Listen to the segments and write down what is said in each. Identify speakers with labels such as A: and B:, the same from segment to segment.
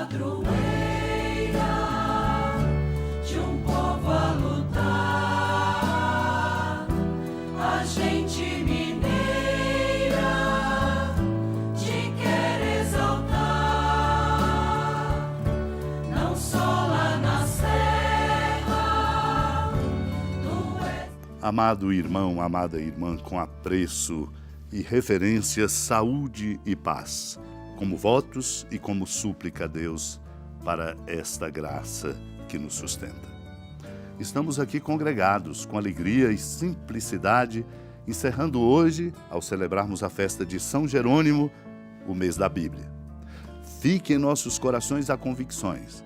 A: padroeira de um povo a lutar, a gente mineira te quer exaltar, não só lá na serra, tu és...
B: Amado irmão, amada irmã, com apreço e reverência, saúde e paz, como votos e como súplica a Deus para esta graça que nos sustenta. Estamos aqui congregados com alegria e simplicidade, encerrando hoje, ao celebrarmos a festa de São Jerônimo, o mês da Bíblia. Fique em nossos corações as convicções.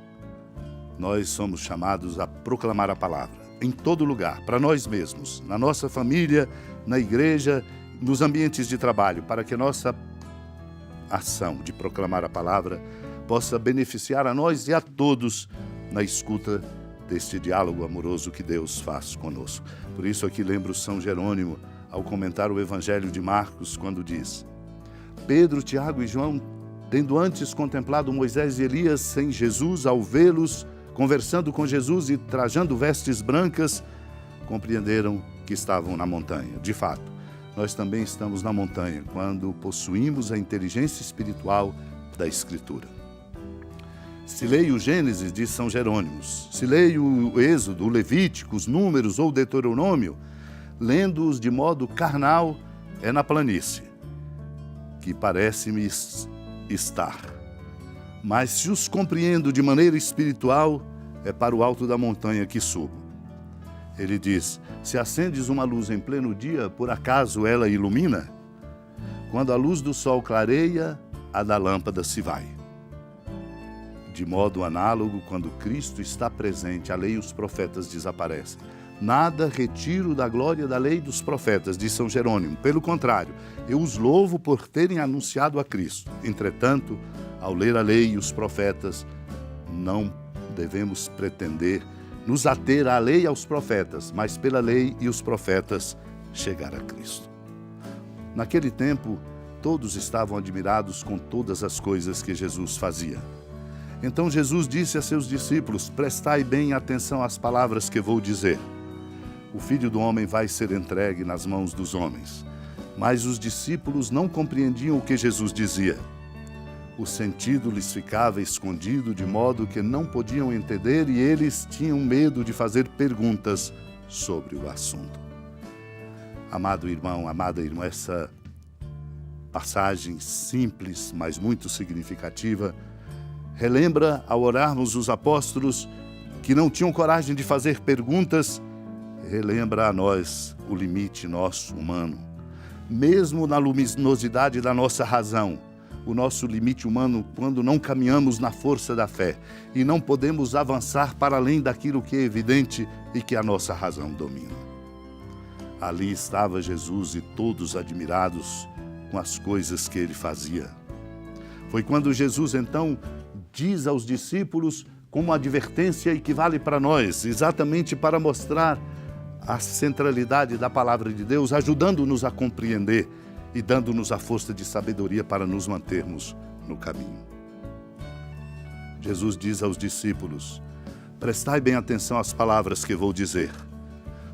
B: Nós somos chamados a proclamar a palavra, em todo lugar, para nós mesmos, na nossa família, na igreja, nos ambientes de trabalho, para que nossa ação de proclamar a palavra possa beneficiar a nós e a todos na escuta deste diálogo amoroso que Deus faz conosco. Por isso aqui lembro São Jerônimo ao comentar o Evangelho de Marcos, quando diz: Pedro, Tiago e João, tendo antes contemplado Moisés e Elias sem Jesus, ao vê-los conversando com Jesus e trajando vestes brancas, compreenderam que estavam na montanha. De fato, nós também estamos na montanha quando possuímos a inteligência espiritual da Escritura. Se leio o Gênesis, diz São Jerônimo, se leio o Êxodo, o Levítico, os Números ou o Deuteronômio, lendo-os de modo carnal, é na planície que parece-me estar. Mas se os compreendo de maneira espiritual, é para o alto da montanha que subo. Ele diz: se acendes uma luz em pleno dia, por acaso ela ilumina? Quando a luz do sol clareia, a da lâmpada se vai. De modo análogo, quando Cristo está presente, a lei e os profetas desaparecem. Nada retiro da glória da lei e dos profetas, diz São Jerônimo. Pelo contrário, eu os louvo por terem anunciado a Cristo. Entretanto, ao ler a lei e os profetas, não devemos pretender nos ater à lei e aos profetas, mas pela lei e os profetas chegar a Cristo. Naquele tempo, todos estavam admirados com todas as coisas que Jesus fazia. Então Jesus disse a seus discípulos: prestai bem atenção às palavras que vou dizer. O Filho do Homem vai ser entregue nas mãos dos homens. Mas os discípulos não compreendiam o que Jesus dizia. O sentido lhes ficava escondido, de modo que não podiam entender, e eles tinham medo de fazer perguntas sobre o assunto. Amado irmão, amada irmã, essa passagem simples, mas muito significativa, relembra, ao orarmos os apóstolos que não tinham coragem de fazer perguntas, relembra a nós o limite nosso humano. Mesmo na luminosidade da nossa razão, o nosso limite humano, quando não caminhamos na força da fé e não podemos avançar para além daquilo que é evidente e que a nossa razão domina. Ali estava Jesus e todos admirados com as coisas que ele fazia. Foi quando Jesus então diz aos discípulos, como advertência e que vale para nós, exatamente para mostrar a centralidade da palavra de Deus, ajudando-nos a compreender e dando-nos a força de sabedoria para nos mantermos no caminho. Jesus diz aos discípulos: prestai bem atenção às palavras que vou dizer.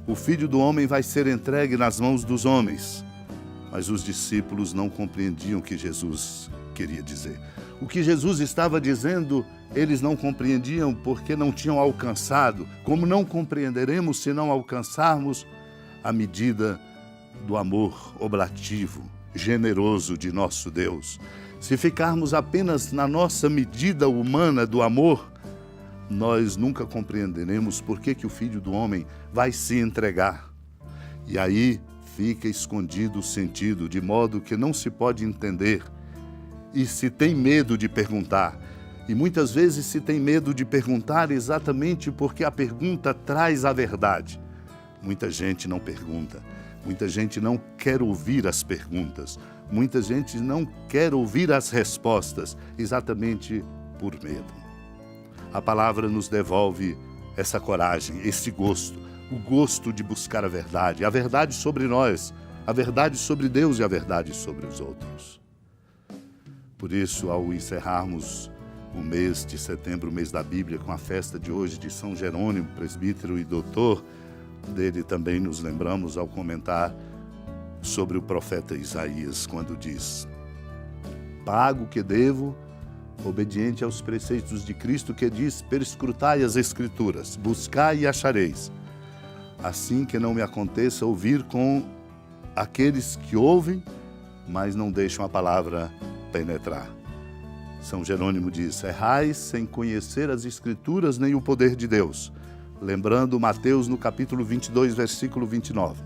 B: O Filho do Homem vai ser entregue nas mãos dos homens. Mas os discípulos não compreendiam o que Jesus queria dizer. O que Jesus estava dizendo, eles não compreendiam porque não tinham alcançado. Como não compreenderemos se não alcançarmos a medida do amor oblativo, generoso de nosso Deus? Se ficarmos apenas na nossa medida humana do amor, nós nunca compreenderemos por que o Filho do Homem vai se entregar. E aí fica escondido o sentido, de modo que não se pode entender. E se tem medo de perguntar. E muitas vezes se tem medo de perguntar exatamente porque a pergunta traz a verdade. Muita gente não pergunta. Muita gente não quer ouvir as perguntas. Muita gente não quer ouvir as respostas, exatamente por medo. A palavra nos devolve essa coragem, esse gosto, o gosto de buscar a verdade sobre nós, a verdade sobre Deus e a verdade sobre os outros. Por isso, ao encerrarmos o mês de setembro, o mês da Bíblia, com a festa de hoje de São Jerônimo, presbítero e doutor. Dele também nos lembramos ao comentar sobre o profeta Isaías, quando diz: pago o que devo, obediente aos preceitos de Cristo, que diz: perscrutai as Escrituras, buscai e achareis, assim que não me aconteça ouvir com aqueles que ouvem, mas não deixam a palavra penetrar. São Jerônimo diz: errais sem conhecer as Escrituras nem o poder de Deus. Lembrando Mateus no capítulo 22, versículo 29.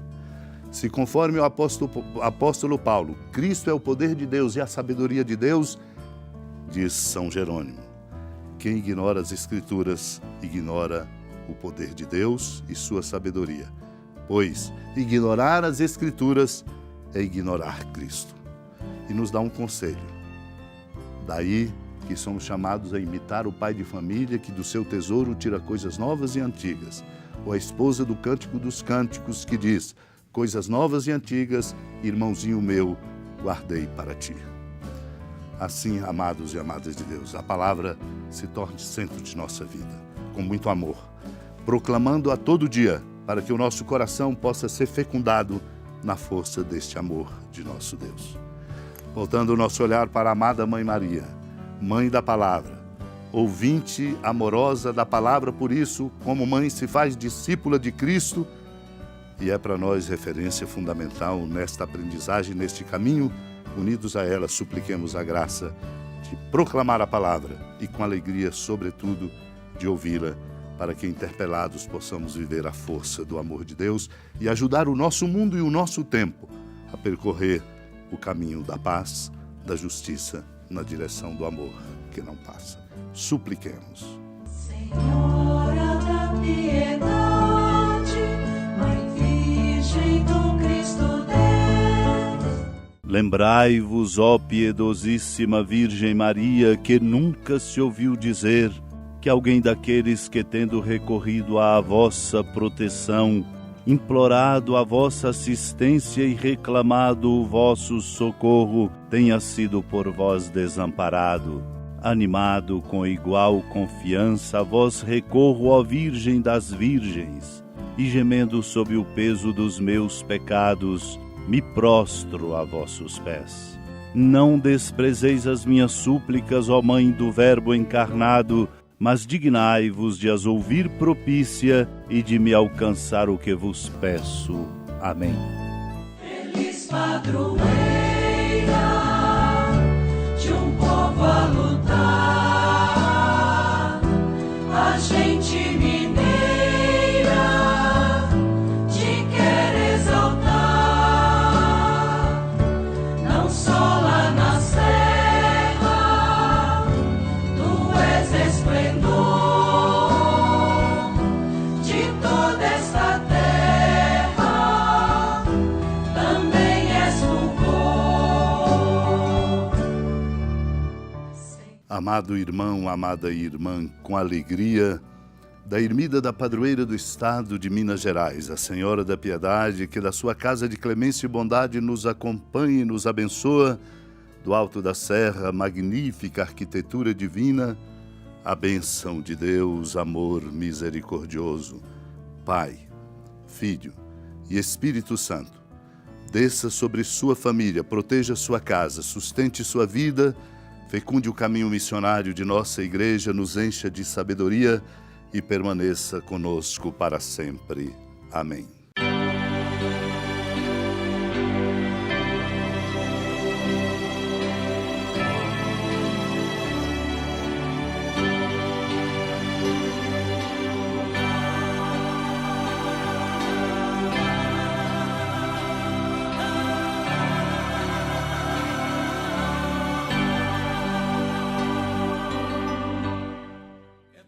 B: Se conforme o apóstolo Paulo, Cristo é o poder de Deus e a sabedoria de Deus, diz São Jerônimo: quem ignora as Escrituras, ignora o poder de Deus e sua sabedoria, pois ignorar as Escrituras é ignorar Cristo. E nos dá um conselho. Daí que somos chamados a imitar o pai de família, que do seu tesouro tira coisas novas e antigas, ou a esposa do Cântico dos Cânticos, que diz: coisas novas e antigas, irmãozinho meu, guardei para ti. Assim, amados e amadas de Deus, a palavra se torne centro de nossa vida, com muito amor, proclamando a todo dia, para que o nosso coração possa ser fecundado na força deste amor de nosso Deus. Voltando o nosso olhar para a amada Mãe Maria, Mãe da Palavra, ouvinte amorosa da Palavra, por isso, como mãe, se faz discípula de Cristo e é para nós referência fundamental nesta aprendizagem, neste caminho. Unidos a ela, supliquemos a graça de proclamar a Palavra e, com alegria, sobretudo, de ouvi-la, para que, interpelados, possamos viver a força do amor de Deus e ajudar o nosso mundo e o nosso tempo a percorrer o caminho da paz, da justiça, na direção do amor que não passa. Supliquemos.
A: Senhora da piedade, Mãe Virgem do Cristo Deus.
C: Lembrai-vos, ó piedosíssima Virgem Maria, que nunca se ouviu dizer que alguém daqueles que, tendo recorrido à vossa proteção, implorado a vossa assistência e reclamado o vosso socorro, tenha sido por vós desamparado. Animado com igual confiança, a vós recorro, ó Virgem das Virgens, e gemendo sob o peso dos meus pecados, me prostro a vossos pés. Não desprezeis as minhas súplicas, ó Mãe do Verbo encarnado, mas dignai-vos de as ouvir propícia e de me alcançar o que vos peço. Amém.
A: Feliz padroeira de um povo a lutar, a gente mineira te quer exaltar, não só lá na serra, tu és esplendor de toda esta terra, também és fulgor.
B: Amado irmão, amada irmã, com alegria, da ermida da padroeira do estado de Minas Gerais, a Senhora da Piedade, que da sua casa de clemência e bondade nos acompanhe e nos abençoa, do alto da serra, magnífica arquitetura divina, a bênção de Deus, amor misericordioso, Pai, Filho e Espírito Santo, desça sobre sua família, proteja sua casa, sustente sua vida, fecunde o caminho missionário de nossa igreja, nos encha de sabedoria e permaneça conosco para sempre. Amém.